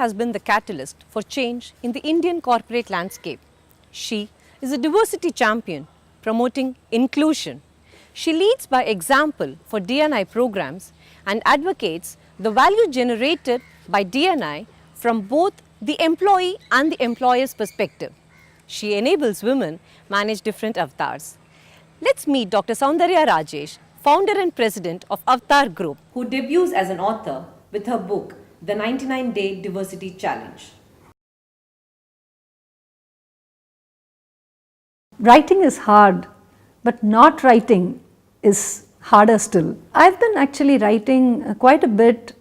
has been the catalyst for change in the Indian corporate landscape. She is a diversity champion promoting inclusion. She leads by example for D&I programs and advocates the value generated by D&I from both the employee and the employer's perspective. She enables women manage different avatars. Let's meet Dr. Saundarya Rajesh, founder and president of Avtar Group, who debuts as an author with her book, The 99-Day Diversity Challenge. Writing is hard, but not writing is harder still. I've been actually writing quite a bit,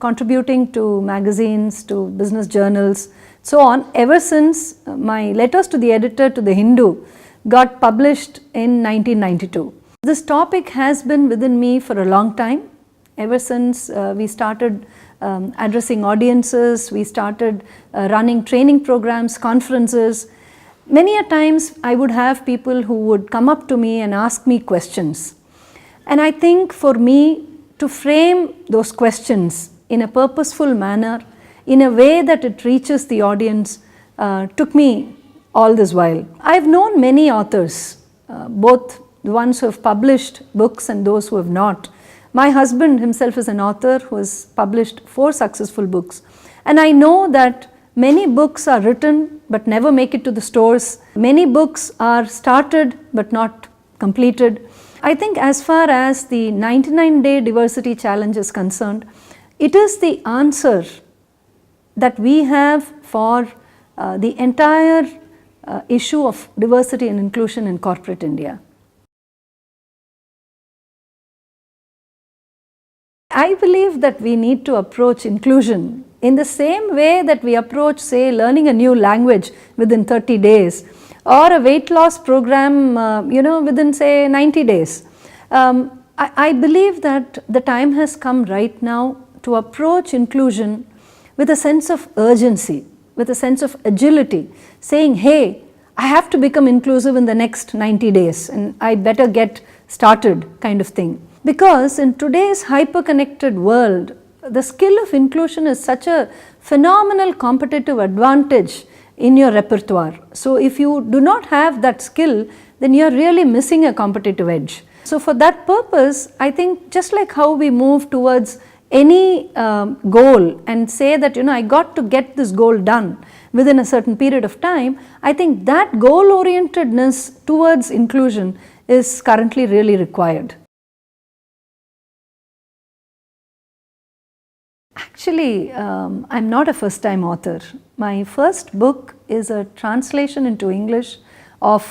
contributing to magazines, to business journals, so on, ever since my letters to the editor to the Hindu got published in 1992. This topic has been within me for a long time, ever since we started addressing audiences, we started running training programs, conferences. Many a times I would have people who would come up to me and ask me questions. And I think for me to frame those questions in a purposeful manner, in a way that it reaches the audience, took me all this while. I've known many authors, both the ones who have published books and those who have not. My husband himself is an author who has published 4 successful books. And I know that many books are written but never make it to the stores. Many books are started but not completed. I think as far as the 99-Day Diversity Challenge is concerned, it is the answer that we have for the entire issue of diversity and inclusion in corporate India. I believe that we need to approach inclusion in the same way that we approach, say, learning a new language within 30 days or a weight loss program, within, say, 90 days. I believe that the time has come right now to approach inclusion with a sense of urgency, with a sense of agility, saying, hey, I have to become inclusive in the next 90 days and I better get started, kind of thing. Because in today's hyper-connected world, the skill of inclusion is such a phenomenal competitive advantage in your repertoire. So if you do not have that skill, then you are really missing a competitive edge. So for that purpose, I think just like how we move towards any goal and say that, I got to get this goal done within a certain period of time, I think that goal-orientedness towards inclusion is currently really required. Actually, I'm not a first-time author. My first book is a translation into English of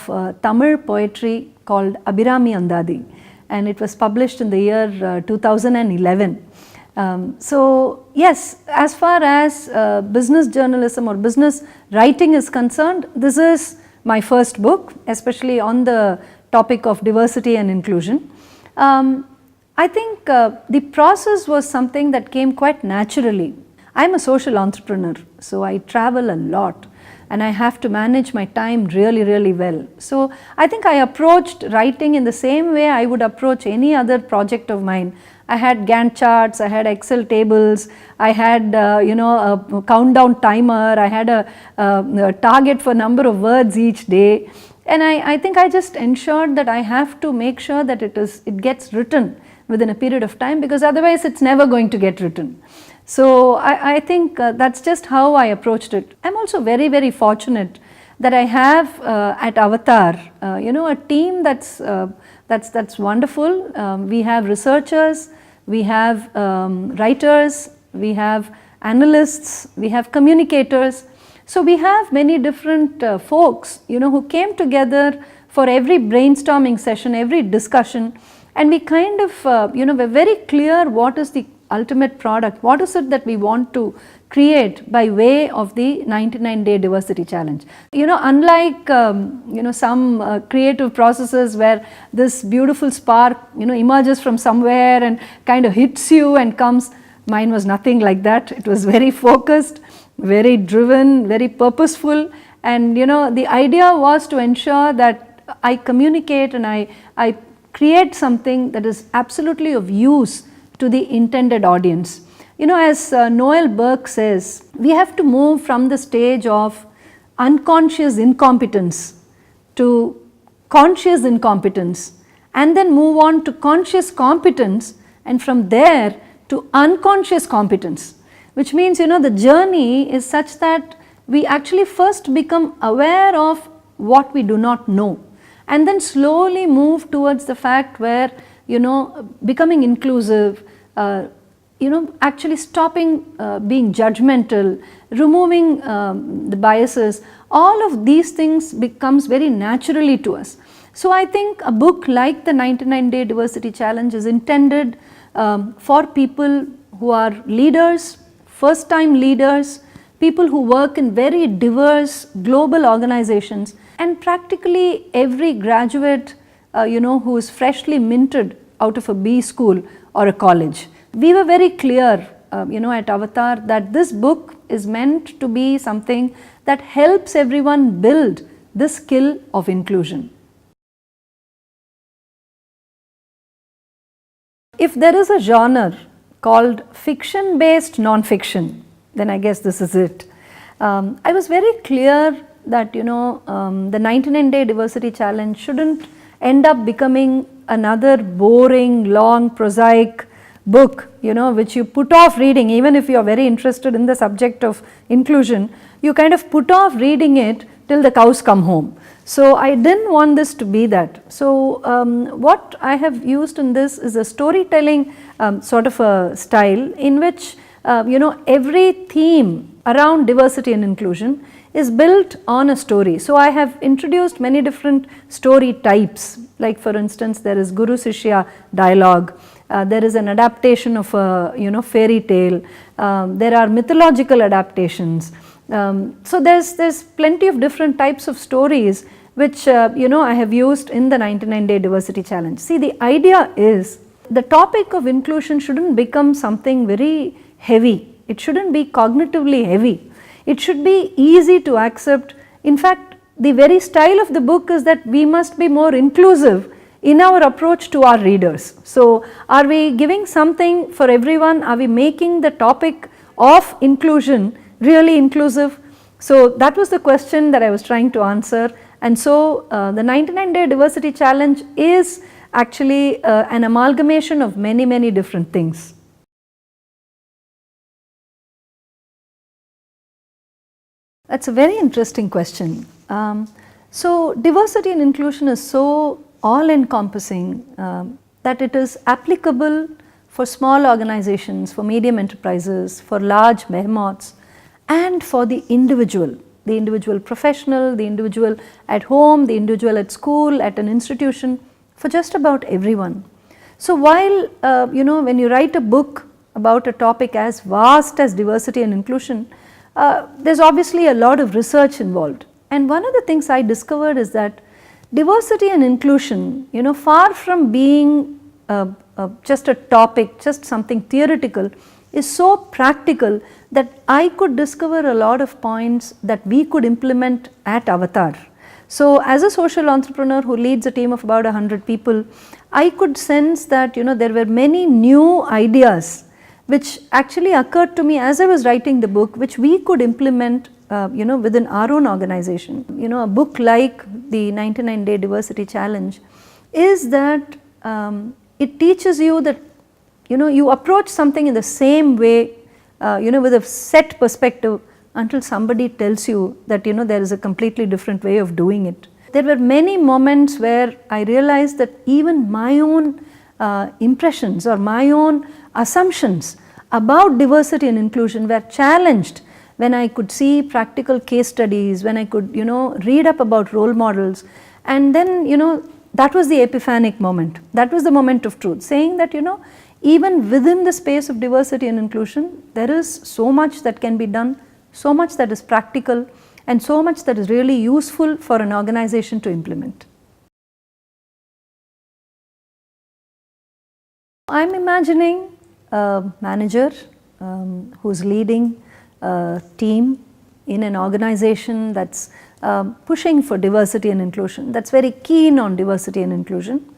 Tamil poetry called Abhirami Andadi, and it was published in the year 2011. So yes, as far as business journalism or business writing is concerned, this is my first book, especially on the topic of diversity and inclusion. I think the process was something that came quite naturally. I'm a social entrepreneur, so I travel a lot and I have to manage my time really, really well. So I think I approached writing in the same way I would approach any other project of mine. I had Gantt charts, I had Excel tables, I had a countdown timer, I had a target for number of words each day. And I think I just ensured that I have to make sure that it gets written within a period of time, because otherwise it's never going to get written. So I think that's just how I approached it. I'm also very, very fortunate that I have at Avtar, a team that's wonderful. We have researchers, we have writers, we have analysts, we have communicators. So we have many different folks, who came together for every brainstorming session, every discussion, and we kind of, we're very clear what is the ultimate product, what is it that we want to create by way of the 99-Day Diversity Challenge. Unlike, some creative processes where this beautiful spark, emerges from somewhere and kind of hits you and comes, mine was nothing like that. It was very focused, very driven, very purposeful, and the idea was to ensure that I communicate and I create something that is absolutely of use to the intended audience. You know, as Noel Burke says, we have to move from the stage of unconscious incompetence to conscious incompetence, and then move on to conscious competence, and from there to unconscious competence, which means, you know, the journey is such that we actually first become aware of what we do not know, and then slowly move towards the fact where, you know, becoming inclusive, you know, actually stopping being judgmental, removing the biases, all of these things becomes very naturally to us. So I think a book like the 99-Day Diversity Challenge is intended for people who are leaders, first time leaders, people who work in very diverse global organizations, and practically every graduate you know, who is freshly minted out of a B school or a college. We were very clear you know, at Avtar that this book is meant to be something that helps everyone build the skill of inclusion. If there is a genre called fiction based non-fiction, then I guess this is it. I was very clear that, you know, the 99-Day Diversity Challenge shouldn't end up becoming another boring, long, prosaic book, you know, which you put off reading. Even if you are very interested in the subject of inclusion, you kind of put off reading it till the cows come home. So I didn't want this to be that. So what I have used in this is a storytelling sort of a style in which you know, every theme around diversity and inclusion is built on a story. So I have introduced many different story types, like for instance there is Guru Shishya dialogue, there is an adaptation of a, you know, fairy tale, there are mythological adaptations. So there's plenty of different types of stories which you know, I have used in the 99-Day Diversity Challenge. See, the idea is the topic of inclusion shouldn't become something very heavy, it shouldn't be cognitively heavy, it should be easy to accept. In fact, the very style of the book is that we must be more inclusive in our approach to our readers. So are we giving something for everyone? Are we making the topic of inclusion really inclusive? So that was the question that I was trying to answer. And so the 99-Day Diversity Challenge is actually an amalgamation of many different things. That's a very interesting question. So diversity and inclusion is so all-encompassing that it is applicable for small organizations, for medium enterprises, for large behemoths, and for the individual professional, the individual at home, the individual at school, at an institution, for just about everyone. So while you know, when you write a book about a topic as vast as diversity and inclusion, there's obviously a lot of research involved. And one of the things I discovered is that diversity and inclusion, you know, far from being just a topic, just something theoretical, is so practical that I could discover a lot of points that we could implement at Avtar. So as a social entrepreneur who leads a team of about 100 people, I could sense that, you know, there were many new ideas which actually occurred to me as I was writing the book, which we could implement you know, within our own organization. You know, a book like the 99-Day Diversity Challenge is that it teaches you that, you know, you approach something in the same way, you know, with a set perspective until somebody tells you that, you know, there is a completely different way of doing it. There were many moments where I realized that even my own impressions or my own assumptions about diversity and inclusion were challenged when I could see practical case studies, when I could, you know, read up about role models. And then, you know, that was the epiphanic moment. That was the moment of truth, saying that, you know, even within the space of diversity and inclusion, there is so much that can be done, so much that is practical, and so much that is really useful for an organization to implement. I'm imagining a manager who's leading a team in an organization that's pushing for diversity and inclusion, that's very keen on diversity and inclusion,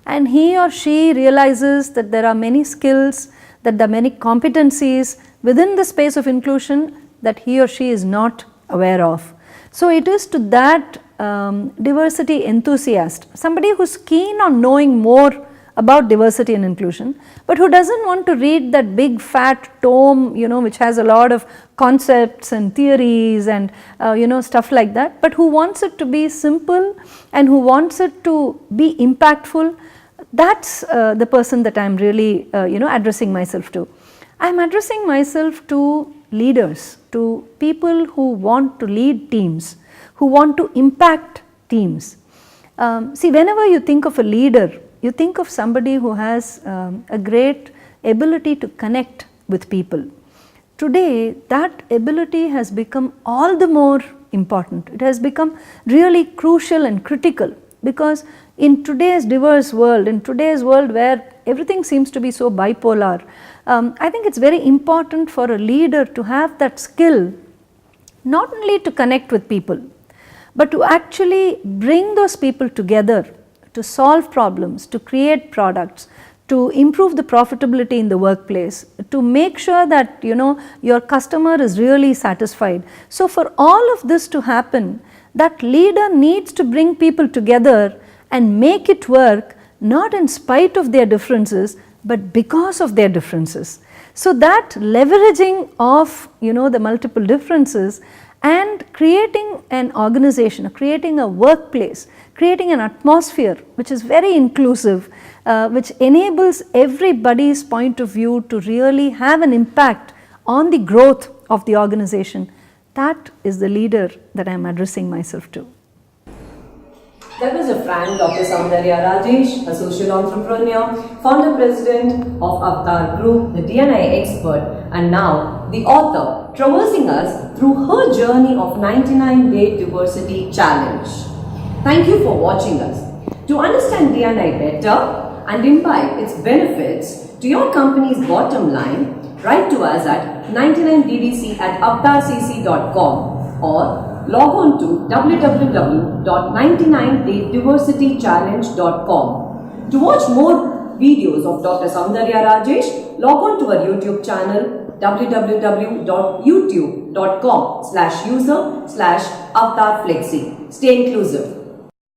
and he or she realizes that there are many skills that there are many competencies within the space of inclusion that he or she is not aware of. So it is to that diversity enthusiast, somebody who is keen on knowing more about diversity and inclusion, but who does not want to read that big fat tome, which has a lot of concepts and theories and stuff like that, but who wants it to be simple and who wants it to be impactful. That's the person that I am really addressing myself to. I am addressing myself to leaders, to people who want to lead teams, who want to impact teams. See, whenever you think of a leader, you think of somebody who has a great ability to connect with people. Today, that ability has become all the more important. It has become really crucial and critical, because in today's diverse world, in today's world where everything seems to be so bipolar, I think it's very important for a leader to have that skill, not only to connect with people, but to actually bring those people together to solve problems, to create products, to improve the profitability in the workplace, to make sure that your customer is really satisfied. So for all of this to happen, that leader needs to bring people together and make it work, not in spite of their differences, but because of their differences. So that leveraging of the multiple differences and creating an organization, creating a workplace, creating an atmosphere which is very inclusive, which enables everybody's point of view to really have an impact on the growth of the organization. That is the leader that I am addressing myself to. That was a friend, Dr. Saundarya Rajesh, a social entrepreneur, founder president of Avtar Group, the D&I expert, and now the author, traversing us through her journey of 99-day diversity challenge. Thank you for watching us. To understand D&I better and imbibe its benefits to your company's bottom line, write to us at 99ddc@avtarcc.com or log on to www.99daydiversitychallenge.com. To watch more videos of Dr. Saundarya Rajesh, log on to our YouTube channel www.youtube.com/user/avtarflexi. Stay inclusive.